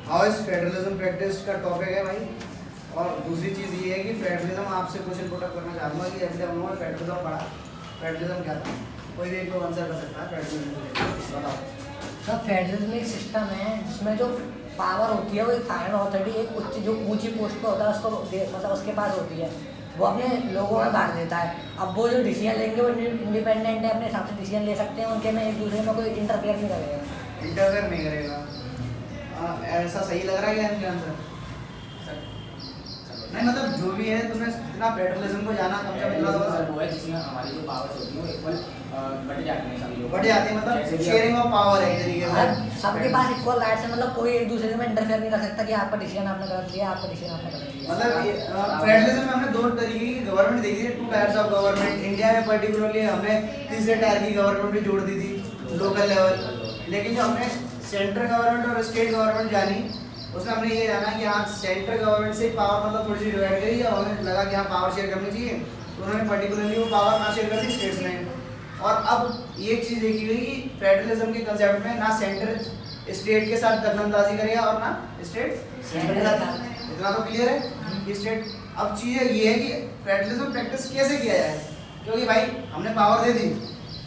How is federalism practice का topic है भाई। और दूसरी चीज़ ये है कि फेडरलिज्म आपसे क्वेश्चन पुट अप करना चाहूँगा कि अभी हम लोगों ने फेडरलिज्म पढ़ा, फेडरलिज्म क्या था, कोई भी एक को आंसर कर सकता है फेडरलिज्म को बताओ। सर फेडरलिज्म एक सिस्टम है जिसमें जो पावर होती है वो एक फाइनल अथॉरिटी एक उच्च जो ऊंची पोस्ट पर होता है उसको मतलब उसके पास होती है, वो अपने लोगों में बांट देता है। अब वो जो डिसीजन लेंगे वो इंडिपेंडेंट है, अपने हिसाब से डिसीजन ले सकते हैं, उनके में एक दूसरे में कोई इंटरफेयर नहीं करेगा। इंटरफेयर नहीं करेगा। ऐसा सही लग रहा है क्या इनके आंसर? नहीं मतलब जो भी है तुमने इतना फेडरलिज्म को जाना कम से कम वो है जिसमें हमारी जो पावर्स होती हैं वो इक्वल बट जाती हैं सभी लोग बढ़ जाती है, मतलब शेयरिंग ऑफ पावर है एक तरीके से। सबके पास इक्वल राइट्स है, मतलब कोई एक दूसरे में इंटरफेयर नहीं कर सकता कि आपका डिसीजन आपने गलत लिया, आपका डिसीजन आपने गलत लिया। मतलब फेडरलिज्म में हमने दो तरीके की गवर्नमेंट देखी थी, two types of government. India में पर्टिकुलरली हमने तीसरे टायर की गवर्नमेंट भी जोड़ दी थी लोकल लेवल। लेकिन जो हमने सेंट्रल गवर्नमेंट और स्टेट गवर्नमेंट जानी उसमें हमने ये जाना कि हाँ सेंट्रल गवर्नमेंट से पावर मतलब थोड़ी सी डिवाइड करी या हमें लगा कि हाँ पावर शेयर करनी चाहिए, तो उन्होंने पर्टिकुलरली वो पावर ना शेयर कर दी स्टेट्स में। और अब ये चीज़ देखी गई कि फेडरलिज्म के कंसेप्ट में ना सेंटर स्टेट के साथ दखलंदाजी करेगा और ना स्टेट सेंटर के साथ। इतना तो क्लियर है कि स्टेट। अब चीज़ ये है कि फेडरलिज्म प्रैक्टिस कैसे किया जाए, क्योंकि भाई हमने पावर दे दी,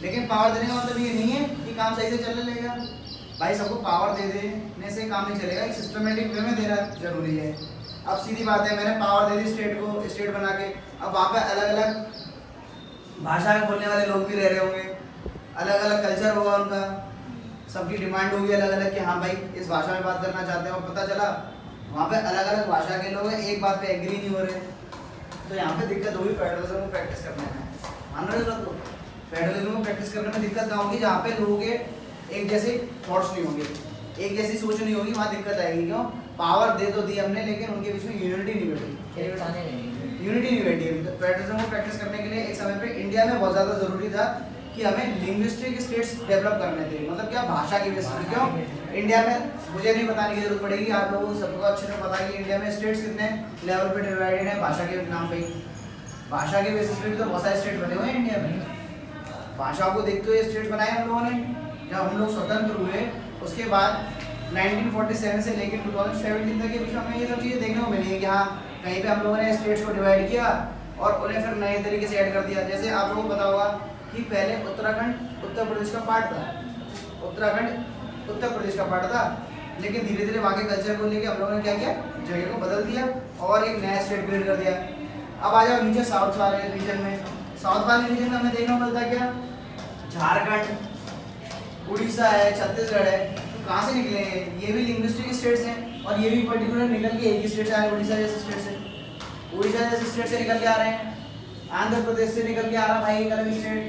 लेकिन पावर देने का मतलब ये नहीं है कि काम सही से चलने लगेगा। भाई सबको पावर दे देने से काम नहीं चलेगा, एक सिस्टमेटिक वे में देना जरूरी है। अब सीधी बात है, मैंने पावर दे दी स्टेट को, स्टेट बना के, अब वहाँ पे अलग अलग भाषा में बोलने वाले लोग भी रह रहे होंगे, अलग अलग कल्चर होगा उनका, सबकी डिमांड होगी अलग अलग कि हाँ भाई इस भाषा में बात करना चाहते हैं। और पता चला वहाँ पे अलग अलग भाषा के लोग हैं, एक बात पे एग्री नहीं हो रहे, तो यहाँ पे दिक्कत होगी फेडरलिज्म को प्रैक्टिस करने में। मान रहे हो सबको? फेडरलिज्म को प्रैक्टिस करने में दिक्कत कहाँ होगी? जहाँ पे लोगों के एक जैसे थॉट्स नहीं होंगे, एक जैसी सोच नहीं होगी, वहाँ दिक्कत आएगी। क्यों? पावर दे तो दी हमने, लेकिन उनके बीच में यूनिटी नहीं बैठी, यूनिटी नहीं बैठी है। तो फेडरलिज्म को प्रैक्टिस करने के लिए एक समय पे इंडिया में बहुत ज़्यादा ज़रूरी था कि हमें लिंग्विस्टिक स्टेट्स डेवलप करने थे, मतलब क्या भाषा की बेसिस पे। क्यों? इंडिया में मुझे नहीं बताने की जरूरत पड़ेगी, आप लोगों को सबको अच्छे से पता है कि इंडिया में स्टेट्स कितने लेवल पे डिवाइडेड है भाषा के नाम पे ही। भाषा के बेसिस पे भी तो बहुत सारे स्टेट बने हुए हैं इंडिया में। भाषाओं को देखते हुए स्टेट बनाए हम लोगों ने। जब हम लोग स्वतंत्र हुए उसके बाद 1947 से लेकर 2017 तक के बीच में हमें ये सब चीज़ें देखने को मिली है कि हाँ कहीं पे हम लोगों ने स्टेट्स को डिवाइड किया और उन्हें फिर नए तरीके से ऐड कर दिया। जैसे आप लोगों को पता होगा कि पहले उत्तराखंड उत्तर प्रदेश का पार्ट था, उत्तराखंड उत्तर प्रदेश का पार्ट था, लेकिन धीरे धीरे वहाँ के कल्चर को लेकर हम लोगों ने क्या किया, जगह को बदल दिया और एक नया स्टेट क्रिएट कर दिया। अब आ जाओ नीचे साउथ वाले रीजन में। साउथ वाले रीजन में हमें देखने को मिलता है क्या, झारखंड, उड़ीसा है, छत्तीसगढ़ है, तो कहाँ से निकले हैं? ये भी लिंग्विस्टिक स्टेट्स हैं और ये भी पर्टिकुलर निकल के एक ही स्टेट से आए, उड़ीसा जैसे स्टेट से। उड़ीसा जैसे स्टेट से निकल के आ रहे हैं, आंध्र प्रदेश से निकल के आ रहा भाई एक अलग स्टेट।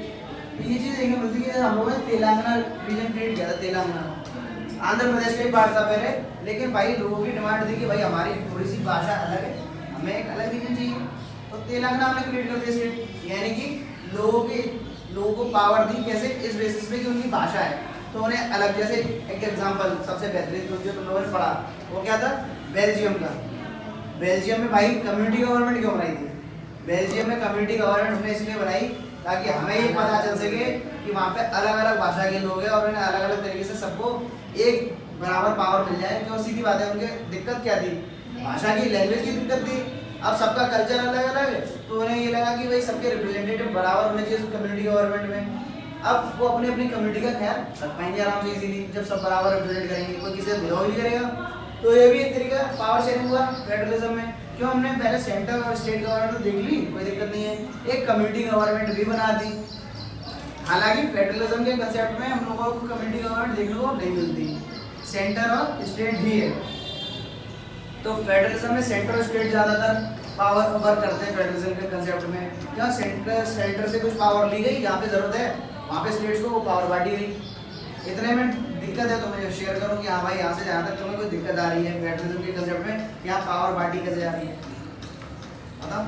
तो ये चीज़ देखने को मिलती है कि हम लोगों ने तेलंगाना रीजन क्रिएट किया था। तेलंगाना आंध्र प्रदेश का ही पार्ट था पहले, लेकिन भाई लोगों की डिमांड थी कि भाई हमारी थोड़ी सी भाषा अलग है, हमें एक अलग रीजन चाहिए, तो तेलंगाना हमने क्रिएट कर दिया स्टेट। यानी कि लोगों को पावर दी कैसे, इस बेसिस पे कि उनकी भाषा है तो उन्हें अलग। जैसे एक एग्जांपल सबसे बेहतरीन जो तुम लोगों ने पढ़ा वो क्या था, बेल्जियम का। बेल्जियम में भाई कम्युनिटी गवर्नमेंट क्यों बनाई थी? बेल्जियम में कम्युनिटी गवर्नमेंट हमने इसलिए बनाई ताकि हमें ये पता चल सके कि वहाँ पे अलग अलग भाषा के लोग हैं और उन्हें अलग अलग तरीके से सबको एक बराबर पावर मिल जाए। क्यों? सीधी बात है, उनके दिक्कत क्या थी, भाषा की, लैंग्वेज की दिक्कत थी। अब सबका कल्चर अलग अलग है तो उन्हें ये लगा कि भाई सबके रिप्रेजेंटेटिव बराबर होने चाहिए कम्युनिटी गवर्नमेंट में। अब वो अपनी अपनी कम्युनिटी का ख्याल रख पाएंगे आराम से इजीली, जब सब बराबर रिप्रेजेंट करेंगे, कोई किसी से भेदभाव नहीं करेगा। तो ये भी एक तरीका पावर शेयरिंग हुआ फेडरलिज्म में। क्यों? हमने पहले सेंटर और स्टेट गवर्नमेंट तो देख ली, कोई दिक्कत नहीं है, एक कम्युनिटी गवर्नमेंट भी बना दी। हालांकि फेडरलिज्म के कंसेप्ट में हम लोगों को कम्युनिटी गवर्नमेंट देखने को नहीं मिलती, सेंटर और स्टेट ही है। तो फेडरलिज्म में सेंटर और स्टेट ज़्यादातर पावर वर्क करते हैं फेडरलिज्म के कंसेप्ट में। जहाँ सेंटर से कुछ पावर ली गई, जहाँ पे ज़रूरत है वहाँ पे स्टेट्स को वो पावर बांटी गई। इतने में दिक्कत है तो मैं शेयर करूँ कि हाँ भाई यहाँ से जहाँ तक तुम्हें कोई दिक्कत आ रही है फेडरलिज्म के कंसेप्ट में, यहाँ पावर बांटी कैसे आ रही है बताओ?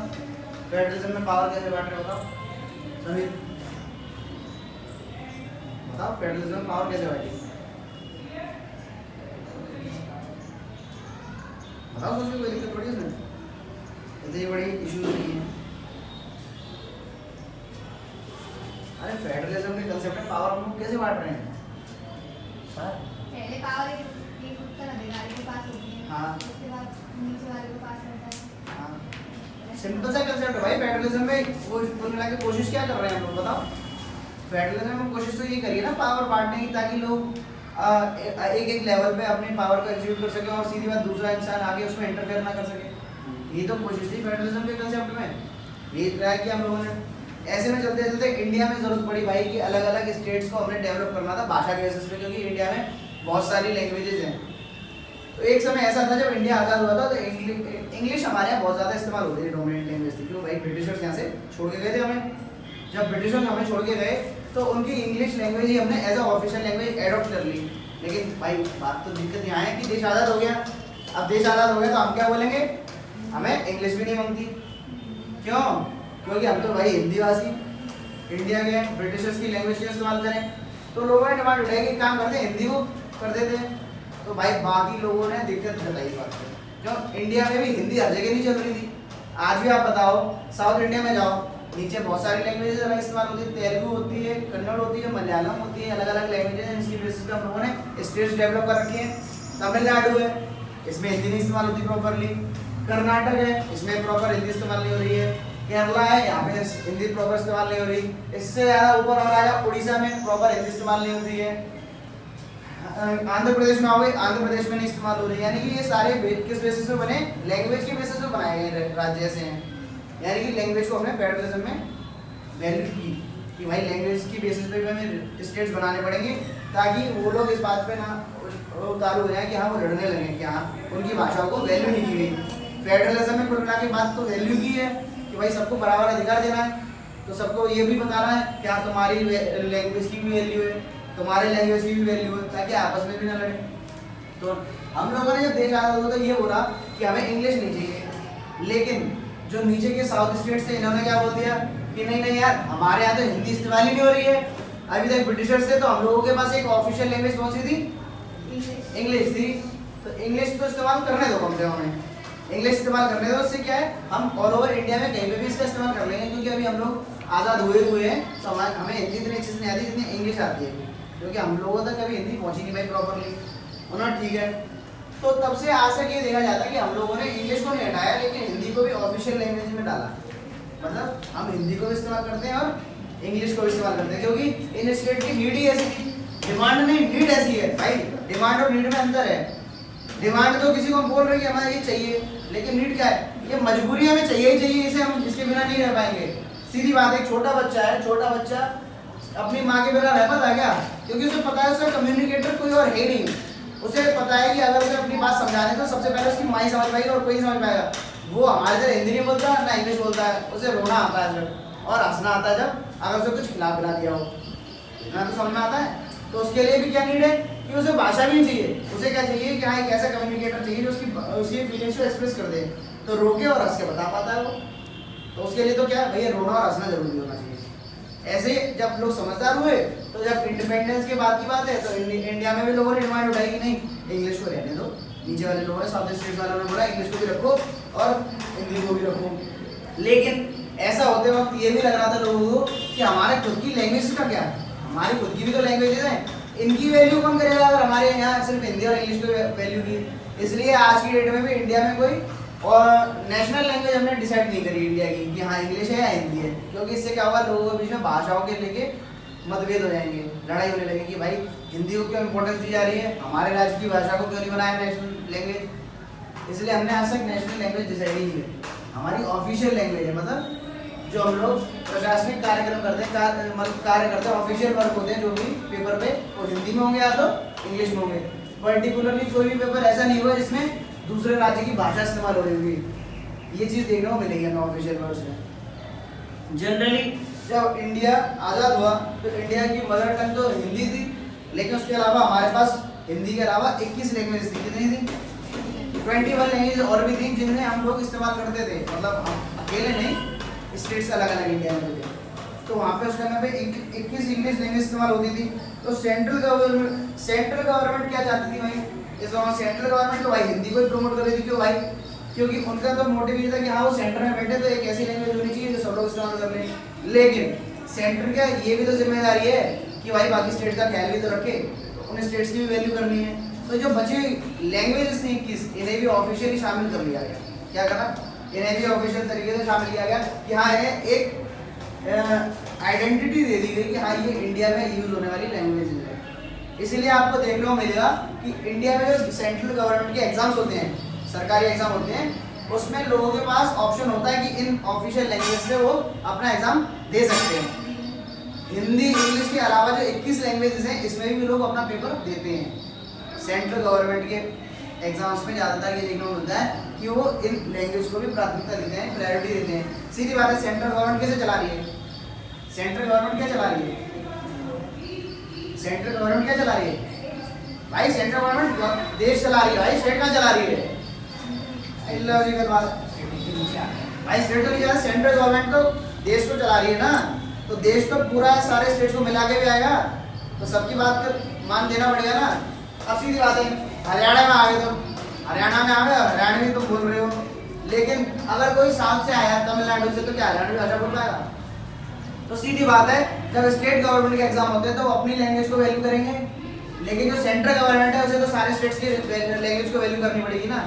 फेडरलिज्म में पावर कैसे बांट रहे हो बताओ समीर, बताओ फेडरलिज्म में पावर कैसे बांटी बताओ? सोचिए, कोई दिक्कत थोड़ी है इसमें, इतनी बड़ी इशू नहीं है। अरे फेडरलिज्म के कंसेप्ट में पावर हम लोग कैसे बांट रहे हैं सर पहले पावर एक उत्तर सिंपल सा कंसेप्ट है भाई। फेडरलिज्म में वो कुल मिला के कोशिश क्या कर रहे हैं हम लोग बताओ? फेडरलिज्म में कोशिश तो ये करिए ना पावर बांटने की, ताकि लोग एक एक लेवल पे अपनी पावर को एग्जीक्यूट कर सके और सीधी बात दूसरा इंसान आगे उसमें इंटरफेयर ना कर सके। ये तो कोशिश थी फेडरलिज्म के कंसेप्ट में। ये ट्राई किया हम लोगों ने। ऐसे में चलते चलते इंडिया में जरूरत पड़ी भाई कि अलग अलग स्टेट्स को हमने डेवलप करना था भाषा के बेसिस पे, क्योंकि इंडिया में बहुत सारी लैंग्वेजेस हैं। तो एक समय ऐसा था जब इंडिया आज़ाद हुआ था तो इंग्लिश हमारे यहाँ बहुत ज़्यादा इस्तेमाल होती थी, डोमिनेंट लैंग्वेज थी। क्यों भाई? ब्रिटिशर्स यहाँ से छोड़ के गए थे हमें। जब ब्रिटिशर्स हमें छोड़ के गए तो उनकी इंग्लिश लैंग्वेज ही हमने as a official language adopt कर ली। लेकिन भाई बात तो दिक्कत यहाँ है कि देश आज़ाद हो गया। अब देश आज़ाद हो गया तो हम क्या बोलेंगे? हमें इंग्लिश भी नहीं बनती। क्यों? क्योंकि हम तो भाई हिंदी भाषी इंडिया के, ब्रिटिशर्स की लैंग्वेज का इस्तेमाल करें। तो लोगों ने डिमांड उठाई कि काम करते हिंदी को कर देते। तो भाई बाकी लोगों ने दिक्कत बताई बात को। क्यों? इंडिया में भी हिंदी हर जगह नहीं चल रही थी। आज भी आप बताओ साउथ इंडिया में जाओ, नीचे बहुत सारी लैंग्वेजेस अलग इस्तेमाल होती है। तेलुगु होती है, कन्नड़ होती है, मलयालम होती है, अलग अलग लैंग्वेजेस हैं। इसकी बेसिस पे हम लोगों ने स्टेट्स डेवलप कर रखी हैं। तमिलनाडु है, इसमें हिंदी नहीं इस्तेमाल होती प्रॉपरली। कर्नाटक है, इसमें प्रॉपर हिंदी इस्तेमाल नहीं हो रही है। केरला है, यहाँ पे हिंदी प्रॉपर इस्तेमाल नहीं हो रही। इससे ज़्यादा ऊपर और आया उड़ीसा में प्रॉपर हिंदी इस्तेमाल नहीं होती है। आंध्र प्रदेश में आओगे, आंध्र प्रदेश में नहीं इस्तेमाल हो रही है। यानी कि ये सारे किस बेसिस पे बने? लैंग्वेज के बेसिस पे बनाए गए राज्य ऐसे हैं। यानी कि लैंग्वेज को हमने फेडरलिज्म में वैल्यू की कि भाई लैंग्वेज की बेसिस पे भी हमें स्टेट्स बनाने पड़ेंगे, ताकि वो लोग इस बात पे ना उतारू हो जाए कि हाँ वो लड़ने लगे कि हाँ उनकी भाषाओं को वैल्यू नहीं की गई। फेडरलिज्म में कुल मिला के बात तो वैल्यू की है कि भाई सबको बराबर अधिकार देना है। तो सबको ये भी बताना है क्या तुम्हारी लैंग्वेज की भी वैल्यू है, तुम्हारे लैंग्वेज की भी वैल्यू है, ताकि आपस में भी ना लड़े। तो हम लोगों ने जब देश आज़ाद हुआ तो ये बोला कि हमें इंग्लिश नहीं चाहिए। लेकिन जो नीचे के साउथ स्टेट्स थे इन्होंने क्या बोल दिया कि नहीं नहीं यार हमारे यहाँ तो हिंदी इस्तेमाल ही नहीं हो रही है। अभी तक ब्रिटिशर्स थे तो हम लोगों के पास एक ऑफिशियल लैंग्वेज कौन सी थी? इंग्लिश थी। तो इंग्लिश तो इस्तेमाल करने दो कम से कम, इंग्लिश इस्तेमाल करने दो। उससे क्या है हम ऑल ओवर इंडिया में कहीं पे भी इसका इस्तेमाल कर लेंगे, क्योंकि अभी हम लोग आज़ाद हुए हैं तो हमें हिंदी इतनी अच्छे से नहीं आती जितनी इंग्लिश आती है, क्योंकि हम लोगों तक कभी हिंदी पहुंची नहीं भाई प्रॉपरली। उन्होंने ठीक है। तो तब से आज तक ये देखा जाता है कि हम लोगों ने इंग्लिश को नहीं हटाया, लेकिन हिंदी को भी ऑफिशियल लैंग्वेज में डाला। मतलब हम हिंदी को भी इस्तेमाल करते हैं और इंग्लिश को भी इस्तेमाल करते हैं, क्योंकि इन स्टेट की नीड ही ऐसी थी। डिमांड नहीं, नीड ऐसी है भाई। डिमांड और नीड में अंतर है। डिमांड तो किसी को हम बोल रहे हैं कि हमें ये चाहिए, लेकिन नीड क्या है? ये मजबूरी हमें चाहिए ही चाहिए, इसे हम इसके बिना नहीं रह पाएंगे। सीधी बात है, छोटा बच्चा है, छोटा बच्चा अपनी माँ के बिना रह पाता है क्या? क्योंकि उसे पता है उसका कम्युनिकेटर कोई और है नहीं। उसे पता है कि अगर उसे अपनी बात समझाने तो सबसे पहले उसकी माँ ही समझ पाएगी और कोई समझ पाएगा। वो हमारे तरह हिंदी नहीं बोलता ना इंग्लिश बोलता है। उसे रोना आता है जब, और हंसना आता है जब अगर उसे कुछ खिला पिला दिया हो, ना तो समझ में आता है। तो उसके लिए भी क्या नीड है कि उसे भाषा भी नहीं चाहिए। उसे क्या चाहिए कि हाँ एक ऐसा कम्युनिकेटर चाहिए जो उसकी फीलिंग्स को एक्सप्रेस कर दे, तो रोके और हंस के बता पाता है वो। तो उसके लिए तो क्या भैया रोना और हंसना जरूरी होना चाहिए। ऐसे जब लोग समझदार हुए तो जब इंडिपेंडेंस के बाद की बात है तो इंडिया में भी लोगों ने डिमांड उठाई कि नहीं इंग्लिश को रहने दो। नीचे वाले लोगों ने, साउथ स्टेट वालों ने बोला इंग्लिश को भी रखो और हिंदी को भी रखो। लेकिन ऐसा होते वक्त ये भी लग रहा था लोगों को कि हमारे खुद की लैंग्वेज का क्या, हमारी खुद की भी तो लैंग्वेजेस हैं, इनकी वैल्यू कौन करेगा अगर हमारे यहाँ सिर्फ हिंदी और इंग्लिश की वैल्यू की। इसलिए आज की डेट में भी इंडिया में कोई और नेशनल लैंग्वेज हमने डिसाइड नहीं करी इंडिया की कि हाँ इंग्लिश है या हिंदी है। क्योंकि इससे क्या होगा, लोगों के बीच में भाषाओं के लेके मतभेद हो जाएंगे, लड़ाई होने लगेगी कि भाई हिंदी को क्यों इंपॉर्टेंस दी जा रही है, हमारे राज्य की भाषा को क्यों नहीं बनाया नेशनल लैंग्वेज। इसलिए हमने आज तक नेशनल लैंग्वेज डिसाइड ही नहीं की। हमारी ऑफिशियल लैंग्वेज है, मतलब जो हम लोग प्रशासनिक कार्यक्रम करते हैं, कार्य करते हैं, ऑफिशियल वर्क होते हैं जो भी पेपर पे, वो हिंदी में होंगे या तो इंग्लिश में होंगे। पर्टिकुलरली कोई भी पेपर ऐसा नहीं हुआ जिसमें दूसरे राज्य की भाषा इस्तेमाल हो रही होगी। ये चीज़ देखने को मिलेगी हमें ऑफिशियल वर्ड्स में। जनरली जब इंडिया आज़ाद हुआ तो इंडिया की मदर टंग तो हिंदी थी, लेकिन उसके अलावा हमारे पास हिंदी के अलावा 21 लैंग्वेज थी। कितनी थी? 21 लैंग्वेज और भी थी जिन्हें हम लोग इस्तेमाल करते थे। मतलब हम अकेले नहीं, स्टेट्स अलग अलग इंडिया में थे, तो वहाँ पे उसके पे 21 इंग्लिश लैंग्वेज इस्तेमाल होती थी। तो सेंट्रल गवर्नमेंट क्या चाहती थी भाई, इस वहाँ सेंट्रल गवर्नमेंट तो भाई हिंदी को ही प्रमोट कर रही थी। क्यों भाई? क्योंकि उनका तो मोटिव ये था कि हाँ वो सेंटर में बैठे तो एक ऐसी लैंग्वेज होनी चाहिए जो सब लोग इस्तेमाल कर लें। लेकिन सेंटर क्या ये भी तो जिम्मेदारी है कि भाई बाकी स्टेट का ख्याल भी तो रखे, तो उन स्टेट्स की भी वैल्यू करनी है। तो जो बची लैंग्वेजेस थी 21, इन्हें भी ऑफिशियली शामिल कर लिया गया। क्या करा? इन्हें भी ऑफिशियल तरीके से शामिल किया गया कि हाँ इन्हें एक आइडेंटिटी दे दी गई कि हाँ ये इंडिया में यूज होने वाली लैंग्वेज है। इसीलिए आपको देखने को मिलेगा कि इंडिया में जो सेंट्रल गवर्नमेंट के एग्जाम्स होते हैं, सरकारी एग्जाम होते हैं, उसमें लोगों के पास ऑप्शन होता है कि इन ऑफिशियल लैंग्वेज से वो अपना एग्जाम दे सकते हैं। हिंदी इंग्लिश के अलावा जो 21 लैंग्वेजेस हैं इसमें भी लोग अपना पेपर देते हैं। सेंट्रल गवर्नमेंट के एग्जाम्स में ज़्यादातर ये देखने को मिलता है कि वो इन लैंग्वेज को भी प्राथमिकता देते हैं, प्रायोरिटी देते हैं। सीधी बात है, सेंट्रल गवर्नमेंट कैसे चला रही है? सेंट्रल गवर्नमेंट क्या चला रही है? सेंट्रल गवर्नमेंट क्या चला रही है भाई? सेंट्रल गवर्नमेंट देश चला रही है भाई, स्टेट कहाँ चला रही है? लॉजिकल बात भाई, स्टेट तो नहीं चला, सेंट्रल गवर्नमेंट तो देश को चला रही है ना, तो देश तो पूरा सारे स्टेट्स को मिला के भी आएगा, तो सबकी बात को मान देना पड़ेगा ना। अब सीधी बात है, हरियाणा में आ गए तो हरियाणा में आ गए, हरियाणवी तुम बोल रहे हो, लेकिन अगर कोई साउथ से आया तमिलनाडु से तो क्या हरियाणवी भाषा बोल पाएगा? तो सीधी बात है, जब स्टेट गवर्नमेंट के एग्जाम होते हैं तो वो अपनी लैंग्वेज को वैल्यू करेंगे, लेकिन जो सेंट्रल गवर्नमेंट है उसे तो सारे स्टेट्स की लैंग्वेज को वैल्यू करनी पड़ेगी ना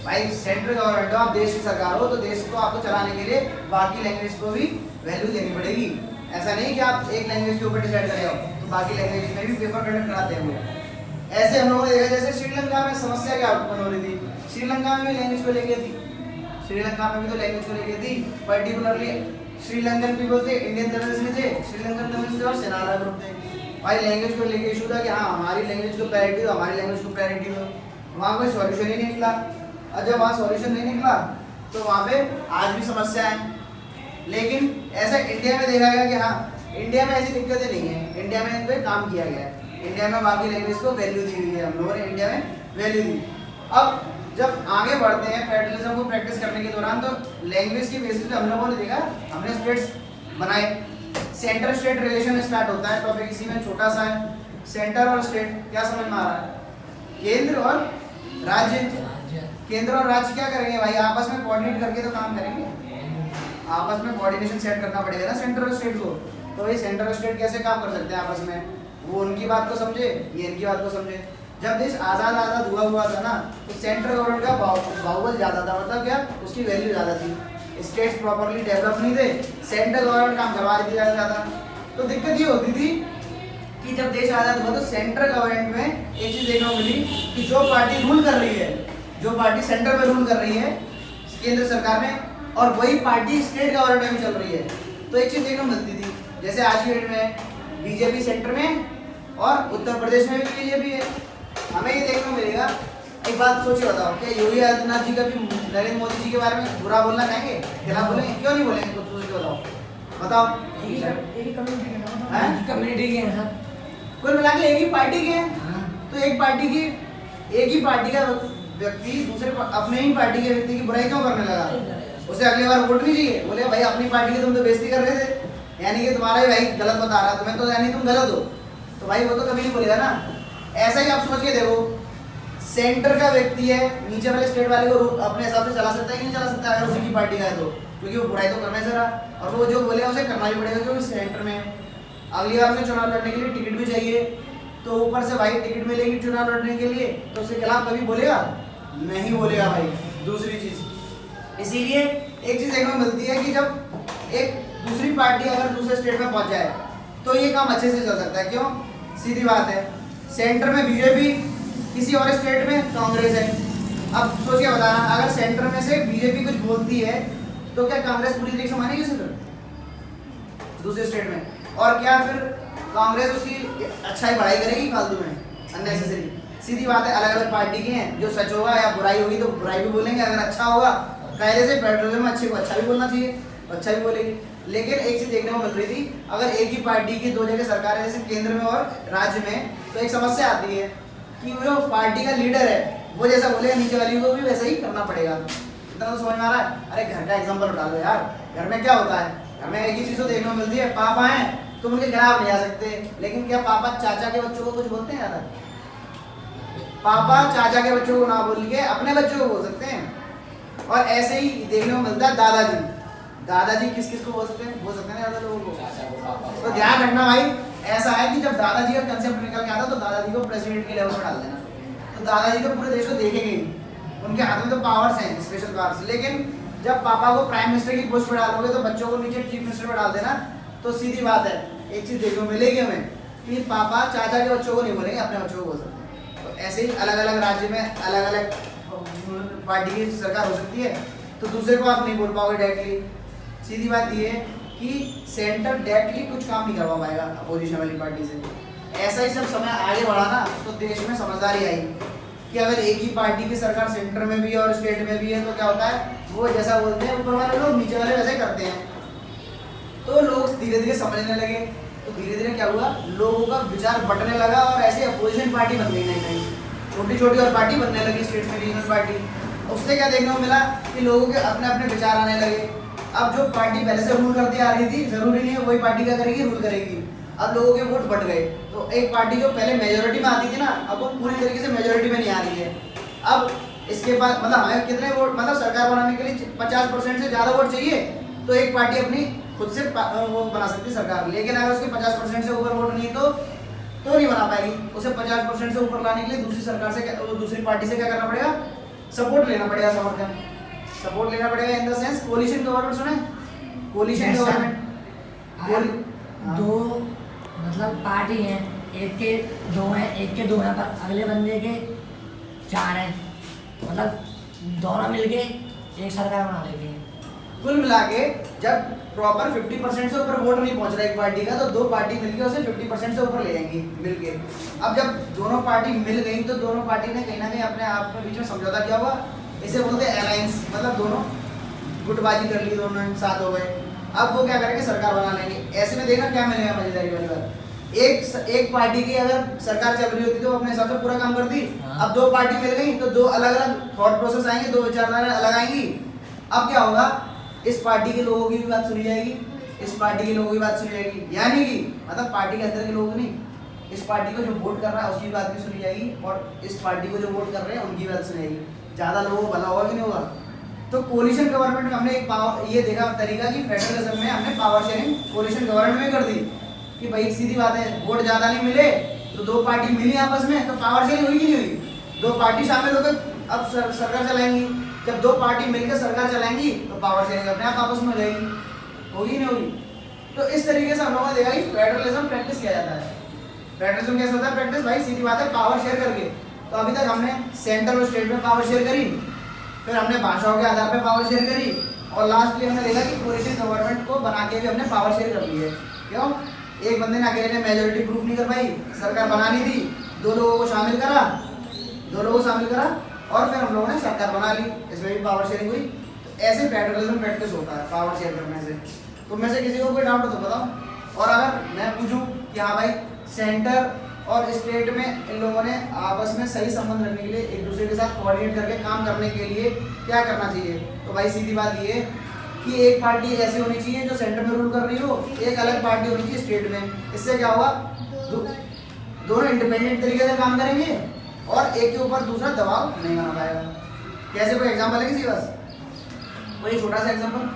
भाई। सेंट्रल गवर्नमेंट हो, आप देश की सरकार हो, तो देश को आपको चलाने के लिए बाकी लैंग्वेज को भी वैल्यू देनी पड़ेगी। ऐसा नहीं कि आप एक लैंग्वेज के ऊपर डिसाइड कर रहे हो तो बाकी लैंग्वेज में भी पेपर कंडक्ट कराते हैं। ऐसे हम लोगों ने देखा, जैसे श्रीलंका में समस्या क्या उत्पन्न हो रही थी, श्रीलंका में भी लैंग्वेज को लेके थी, श्रीलंका में भी तो लैंग्वेज को लेके थी। पर्टिकुलरली श्रीलंकन पीपल थे, इंडियन तमिल्स में थे, श्रीलंकन तमिल्स थे और सेनारा ग्रुप थे भाई। लैंग्वेज को लेके इशू था कि हाँ हमारी लैंग्वेज को प्रायोरिटी दो, हमारी लैंग्वेज को प्रायोरिटी दो। वहाँ कोई सॉल्यूशन ही नहीं निकला, और जब वहाँ सॉल्यूशन नहीं निकला तो वहाँ पे आज भी समस्या है। लेकिन ऐसा इंडिया में देखा गया कि हाँ इंडिया में ऐसी दिक्कतें नहीं है, इंडिया में इन पर काम किया गया है, इंडिया में बाकी लैंग्वेज को वैल्यू दी हुई है, हम लोगों ने इंडिया में वैल्यू दी। अब जब आगे बढ़ते हैं फेडरलिज्म को प्रैक्टिस करने के दौरान, तो लैंग्वेज की बेसिस पे हम लोगों ने देखा, हमने स्टेट्स बनाए, सेंटर स्टेट रिलेशन स्टार्ट होता है। टॉपिक इसी में छोटा सा है, सेंटर और स्टेट क्या समझ में आ रहा है? केंद्र और राज्य। केंद्र और राज्य क्या करेंगे भाई? आपस में कोऑर्डिनेट करके तो काम करेंगे, आपस में कोऑर्डिनेशन सेट करना पड़ेगा ना सेंटर और स्टेट को। तो भाई सेंटर और स्टेट कैसे काम कर सकते हैं आपस में? वो उनकी बात को समझे, ये इनकी बात को समझे। जब देश आज़ाद हुआ था ना, तो सेंट्रल गवर्नमेंट का बाहुबल ज़्यादा था, मतलब क्या उसकी वैल्यू ज़्यादा थी। स्टेट्स प्रॉपरली डेवलप नहीं थे, सेंट्रल गवर्नमेंट काम करवा रही थी ज़्यादा। तो दिक्कत ये होती थी कि जब देश आज़ाद हुआ तो सेंट्रल गवर्नमेंट में एक चीज़ देखने को मिली कि जो पार्टी रूल कर रही है, जो पार्टी सेंटर में रूल कर रही है केंद्र सरकार में, और वही पार्टी स्टेट गवर्नमेंट में चल रही है, तो एक चीज़ देखने को मिलती थी। जैसे आज की डेट में बीजेपी सेंटर में और उत्तर प्रदेश में भी बीजेपी है। हमें ये देखने को मिलेगा, एक बात सोच के बताओ, क्या योगी आदित्यनाथ जी का भी नरेंद्र मोदी जी के बारे में बुरा बोलना चाहेंगे? खिलाफ बोलेंगे? क्यों नहीं बोलेंगे? कुछ सोच के बताओ। कम्युनिटी के हैं सर, कुल मिला के एक ही पार्टी के हैं, तो एक ही पार्टी का व्यक्ति दूसरे अपने ही पार्टी के व्यक्ति की बुराई क्यों करने लगा? उसे अगली बार वोट भी चाहिए, बोले भाई अपनी पार्टी की तुम तो बेइज्जती कर रहे थे, यानी कि तुम्हारा ही भाई गलत बता रहा, तुम्हें तो यानी तुम गलत हो, तो भाई वो तो कभी नहीं बोलेगा ना। ऐसा ही आप सोच के देखो, सेंटर का व्यक्ति है, नीचे वाले स्टेट वाले को अपने हिसाब से चला सकता है कि नहीं चला सकता अगर उसी की पार्टी का है तो, क्योंकि वो बुराई तो करना है जरा, और वो जो बोले उसे करना भी पड़ेगा क्योंकि सेंटर में है। अगली बार उसे चुनाव लड़ने के लिए टिकट भी चाहिए, तो ऊपर से भाई टिकट मिलेगी चुनाव लड़ने के लिए, तो उसके खिलाफ कभी बोलेगा नहीं बोलेगा भाई। दूसरी चीज, इसीलिए एक चीज देखने को मिलती है कि जब एक दूसरी पार्टी अगर दूसरे स्टेट में पहुंच जाए तो ये काम अच्छे से चल सकता है। क्यों? सीधी बात है, सेंटर में बीजेपी, किसी और स्टेट में कांग्रेस है। अब सोच के बताना, अगर सेंटर में से बीजेपी कुछ बोलती है तो क्या कांग्रेस पूरी तरीके से मानेगी उसे फिर दूसरे स्टेट में? और क्या फिर कांग्रेस उसकी अच्छाई बढ़ाई करेगी फालतू में, अननेसेसरी? सीधी बात है, अलग अलग पार्टी के हैं, जो सच होगा या बुराई होगी तो बुराई भी बोलेंगे, अगर अच्छा होगा पहले से पेट्रोलियम में अच्छे को अच्छा भी बोलना चाहिए, अच्छा भी बोलेगी। लेकिन एक चीज देखने को मिल रही थी, अगर एक ही पार्टी की दो जगह सरकार है, जैसे केंद्र में और राज्य में, तो एक समस्या आती है कि वो जो पार्टी का लीडर है वो जैसा बोलेगा नीचे वाली को भी वैसा ही करना पड़ेगा। इतना तो समझ में आ रहा है? अरे घर का एग्जाम्पल उठा लो यार, घर में क्या होता है, घर में एक ही चीज तो देखने को मिलती है, पापा हैं तुम उनके खिलाफ नहीं आ सकते, लेकिन क्या पापा चाचा के बच्चों को कुछ बोलते हैं? यार पापा चाचा के बच्चों को ना बोल के अपने बच्चों को बोल सकते हैं। और ऐसे ही देखने को मिलता है दादाजी, दादाजी किस किस को बोल सकते हैं? बोल सकते हैं ज्यादा लोगों को। तो ध्यान रखना भाई, ऐसा है कि जब दादाजी का कंसेप्ट निकल के आता तो दादाजी को प्रेसिडेंट के लेवल पर डाल देना, तो दादाजी तो पूरे देश को देखेंगे ही, उनके हाथ में तो पावर्स हैं, स्पेशल पावर्स। लेकिन जब पापा को प्राइम मिनिस्टर की पोस्ट पे डालोगे तो बच्चों को नीचे चीफ मिनिस्टर पे डाल देना, तो सीधी बात है एक चीज देखने को मिलेगी हमें कि पापा चाचा के बच्चों को नहीं बोलेंगे, अपने बच्चों को बोल सकते हैं। तो ऐसे ही अलग अलग राज्य में अलग अलग पार्टी की सरकार हो सकती है, तो दूसरे को आप नहीं बोल पाओगे डायरेक्टली। सीधी बात ये है कि सेंटर डायरेक्टली कुछ काम नहीं करवा पाएगा अपोजिशन वाली पार्टी से। ऐसा ही सब समय आगे बढ़ा ना तो देश में समझदारी आई कि अगर एक ही पार्टी की सरकार सेंटर में भी है और स्टेट में भी है तो क्या होता है, वो जैसा बोलते हैं ऊपर वाले लोग नीचे वाले वैसे करते हैं। तो लोग धीरे धीरे समझने लगे, तो धीरे धीरे क्या हुआ, लोगों का विचार बंटने लगा और ऐसे अपोजिशन पार्टी बन गई नई नई, छोटी छोटी और पार्टी बनने लगी स्टेट में, रीजनल पार्टी। उससे क्या देखने को मिला कि लोगों के अपने अपने विचार आने लगे। अब जो पार्टी पहले से रूल करती आ रही थी, जरूरी नहीं है वही पार्टी क्या करेगी, रूल करेगी। अब लोगों के वोट बढ़ गए, तो एक पार्टी जो पहले मेजोरिटी में आती थी ना, अब वो पूरी तरीके से मेजोरिटी में नहीं आ रही है। अब इसके बाद मतलब हमें कितने वोट, मतलब सरकार बनाने के लिए 50% से ज़्यादा वोट चाहिए, तो एक पार्टी अपनी खुद से वो बना सकती है सरकार। लेकिन अगर उसके 50% से ऊपर वोट नहीं तो नहीं बना पाएगी। उसे 50% से ऊपर लाने के लिए दूसरी सरकार से, दूसरी पार्टी से क्या करना पड़ेगा, सपोर्ट लेना पड़ेगा, समर्थन सपोर्ट लेना पड़ेगा। In the sense coalition government, सुने कोलिशन गवर्नमेंट, दो मतलब पार्टी हैं, एक के दो हैं, एक के दो हैं, पर अगले बंदे के चार हैं, मतलब दोनों मिलके एक सरकार बना लेते हैं। कुल मिला के जब प्रॉपर 50% से ऊपर वोट नहीं पहुंच रहा एक पार्टी का, तो दो पार्टी मिलके उसे 50% से ऊपर ले जाएंगी मिलके। अब जब दोनों पार्टी मिल गई तो दोनों पार्टी ने कहीं ना कहीं अपने आप में बीच में समझौता किया हुआ, इसे बोलते हैं अलायंस, मतलब दोनों गुटबाजी कर ली, दोनों साथ हो गए। अब वो क्या करेंगे, सरकार बना लेंगे। ऐसे में देखना क्या मिलेगा मजेदारी वाली बात, एक पार्टी की अगर सरकार चल रही होती तो वो अपने हिसाब से पूरा काम करती। अब दो पार्टी मिल गई तो दो अलग अलग थॉट प्रोसेस आएंगे, दो विचारधारा अलग आएंगी। अब क्या होगा, इस पार्टी के लोगों की भी बात सुनी जाएगी, इस पार्टी के लोगों की बात सुनी जाएगी, यानी कि मतलब पार्टी के अंदर के लोग नहीं, इस पार्टी को जो वोट कर रहा है उसकी बात भी सुनी जाएगी, और इस पार्टी को जो वोट कर रहे हैं उनकी बात सुनी जाएगी। ज़्यादा लोगों को भला होगा कि नहीं होगा। तो कोलिशन गवर्नमेंट में हमने एक ये देखा तरीका कि फेडरलिज्म में हमने पावर शेयरिंग कोलिशन गवर्नमेंट में कर दी कि भाई सीधी बात है, वोट ज़्यादा नहीं मिले तो दो पार्टी मिली आपस में, तो पावर शेयरिंग हुई कि नहीं हुई, दो पार्टी शामिल होकर अब सरकार चलाएंगी। जब दो पार्टी मिलकर सरकार चलाएंगी तो पावर शेयरिंग अपने आप आपस में हो जाएगी, होगी नहीं होगी। तो इस तरीके से हम लोगों ने देखा कि फेडरलिज्म प्रैक्टिस किया जाता है। फेडरलिज्म कैसे होता है प्रैक्टिस, भाई सीधी बात है, पावर शेयर करके। तो अभी तक हमने सेंटर और स्टेट में पावर शेयर करी, फिर हमने भाषाओं के आधार पर पावर शेयर करी, और लास्टली हमने देखा कि कोलिशन गवर्नमेंट को बना के भी हमने पावर शेयर कर ली है। क्यों, एक बंदे ने अकेले ने मेजोरिटी प्रूफ नहीं कर पाई, सरकार बनानी थी, दो लोगों को शामिल करा, और फिर हम लोगों ने सरकार बना ली, इसमें भी पावर शेयरिंग हुई। तो ऐसे फेडरलिज्म प्रैक्टिस होता है पावर शेयर करने से। तो में से किसी को कोई डाउट हो तो बताओ। और अगर मैं पूछूं कि हाँ भाई सेंटर और स्टेट में इन लोगों ने आपस में सही संबंध रखने के लिए, एक दूसरे के साथ कोऑर्डिनेट करके काम करने के लिए क्या करना चाहिए, तो भाई सीधी बात ये कि एक पार्टी ऐसी होनी चाहिए जो सेंटर में रूल कर रही हो, एक अलग पार्टी होनी चाहिए स्टेट में। इससे क्या होगा, दोनों इंडिपेंडेंट तरीके से काम करेंगे और एक के ऊपर दूसरा दबाव नहीं बना पाएगा। कैसे, कोई एग्जांपल है किसी के पास, कोई छोटा सा एग्जांपल,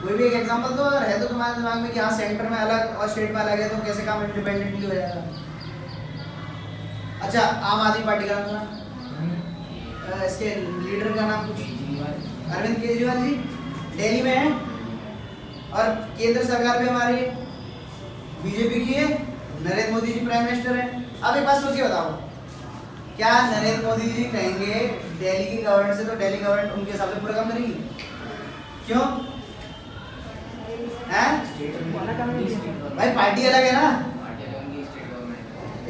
कोई भी एक एग्जांपल तो है तो तुम्हारे दिमाग में कि हाँ सेंटर में अलग और स्टेट में अलग है, तो कैसे काम इंडिपेंडेंटली हो जाएगा। अच्छा, आम आदमी पार्टी का नाम सुना, इसके लीडर का नाम कुछ, अरविंद केजरीवाल जी दिल्ली में है, और केंद्र सरकार भी हमारी बीजेपी की है, नरेंद्र मोदी जी प्राइम मिनिस्टर हैं। अब एक बात सोचिए, बताओ क्या नरेंद्र मोदी जी कहेंगे दिल्ली की गवर्नमेंट से तो दिल्ली गवर्नमेंट उनके हिसाब से पूरा काम करेगी? क्यों है भाई, पार्टी अलग है ना,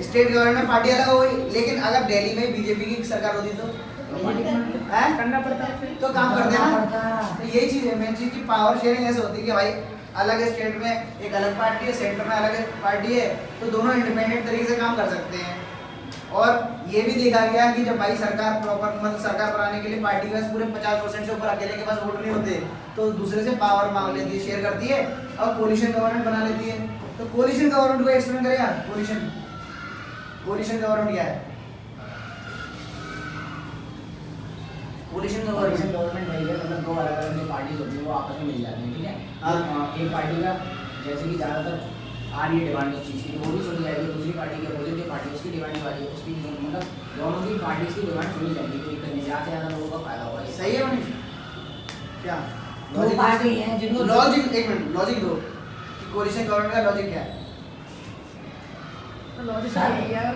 स्टेट गवर्नमेंट पार्टी अलग हो गई। लेकिन अगर दिल्ली में बीजेपी की सरकार होती तो करना पड़ता है, तो काम करते ना। तो यही चीज है मेन चीज की पावर शेयरिंग ऐसे होती है कि भाई अलग स्टेट में एक अलग पार्टी है, सेंटर में अलग पार्टी है, तो दोनों इंडिपेंडेंट तरीके से काम कर सकते हैं। और ये भी देखा गया कि जब भाई सरकार प्रॉपर मतलब सरकार बनाने के लिए पार्टी के पास पूरे 50% से ऊपर अकेले के पास वोट नहीं होते, तो दूसरे से पावर मांग लेती है, शेयर करती है और कोलिशन गवर्नमेंट बना लेती है। तो कोलिशन गवर्नमेंट को एक्सप्लेन करें यार, कोलिशन गवर्नमेंट क्या है? कोलिशन गवर्नमेंट वही है, मतलब दो अलग अलग जो पार्टीज होती है वो आपस में मिल जाती हैं, ठीक है। एक पार्टी का जैसे कि ज़्यादातर आ रही है डिमांड उस चीज़ की, वो भी सुनी जाएगी, दूसरी पार्टी की अपोजिट जो पार्टी उसकी डिमांड आ रही है, उसकी मतलब दोनों की पार्टी की डिमांड सुनी जाएगी, कोई दिक्कत नहीं, ज़्यादा से ज़्यादा लोगों का फायदा होगा। सही है मनीष? क्या दो पार्टी हैं जिनको लॉजिक, एक मिनट लॉजिक दो कि कोलिशन गवर्नमेंट का लॉजिक क्या है? तो लॉजिक यही है,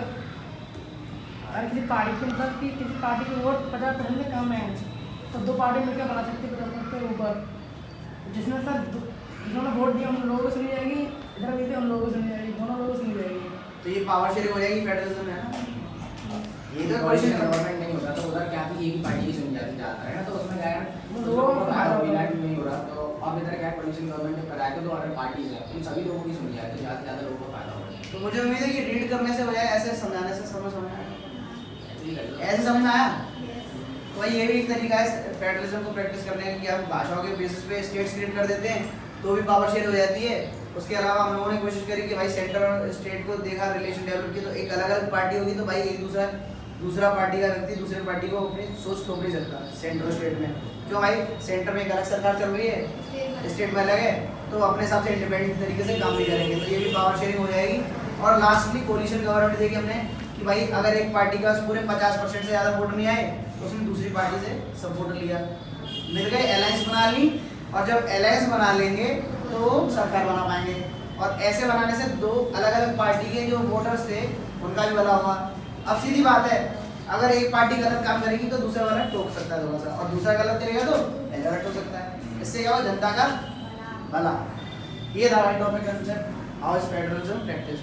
अगर किसी पार्टी की मतलब कि किसी पार्टी की वोट 50% से कम है तो दो पार्टी मिलकर बना सकते हैं 50% के ऊपर, जिसमें सर जिन्होंने वोट दिया उन लोगों को सुनी जाएगी, इधर भी थे उन लोगों को सुनी जाएगी, दोनों लोगों को सुनी जाएगी। तो ये पावर शेयरिंग हो जाएगी फेडरलिज्म में, है ना? ये तो कोलिशन कोलिशन गवर्नमेंट नहीं होता तो उधर क्या कि एक ही पार्टी की सुनी जाती जाता है ना, तो उसमें क्या है वो लोगों को फायदा फायदा होगा। नहीं हो रहा, तो अब इधर क्या है कोलिशन गवर्नमेंट ने कराया तो 2 पार्टीज है, उन सभी लोगों की सुनी जाए तो ज़्यादा से ज़्यादा लोगों को फायदा होगा। तो मुझे उम्मीद है कि रीड करने से बजाय ऐसे समझाने से समझ में आया। ऐसे समझ में आया? तो भाई ये भी एक तरीका है फेडरलिज्म को प्रैक्टिस करने का कि हम भाषाओं के बेसिस पे स्टेट्स क्रिएट कर देते हैं तो भी पावर शेयर हो जाती है। उसके अलावा हम लोगों ने कोशिश करी कि भाई सेंटर और स्टेट को देखा, रिलेशन डेवलप की, तो एक अलग अलग पार्टी होगी तो भाई एक दूसरा पार्टी का व्यक्ति दूसरे पार्टी को अपनी सोच थोप नहीं सकता सेंटर और स्टेट में। क्यों भाई? सेंटर में एक अलग सरकार चल रही है, स्टेट में अलग है, तो अपने हिसाब से इंडिपेंडेंट तरीके से काम भी करेंगे, तो ये भी पावर शेयरिंग हो जाएगी। और लास्टली कोलिशन गवर्नमेंट देखी हमने कि भाई अगर एक पार्टी का पूरे 50% से ज़्यादा वोट नहीं आए तो उसने दूसरी पार्टी से सपोर्ट लिया, मिल गए, अलायंस बना ली, और जब अलायंस बना लेंगे तो सरकार बना पाएंगे। और ऐसे बनाने से दो अलग अलग पार्टी के जो वोटर्स थे उनका भी भला होगा। अब सीधी बात है, अगर एक पार्टी गलत काम करेगी तो दूसरा वाला टोक सकता है थोड़ा सा, और दूसरा गलत करेगा तो पहला वाला टोक सकता है। इससे क्या होगा? जनता का भला। ये था topic concept, how is federalism practice.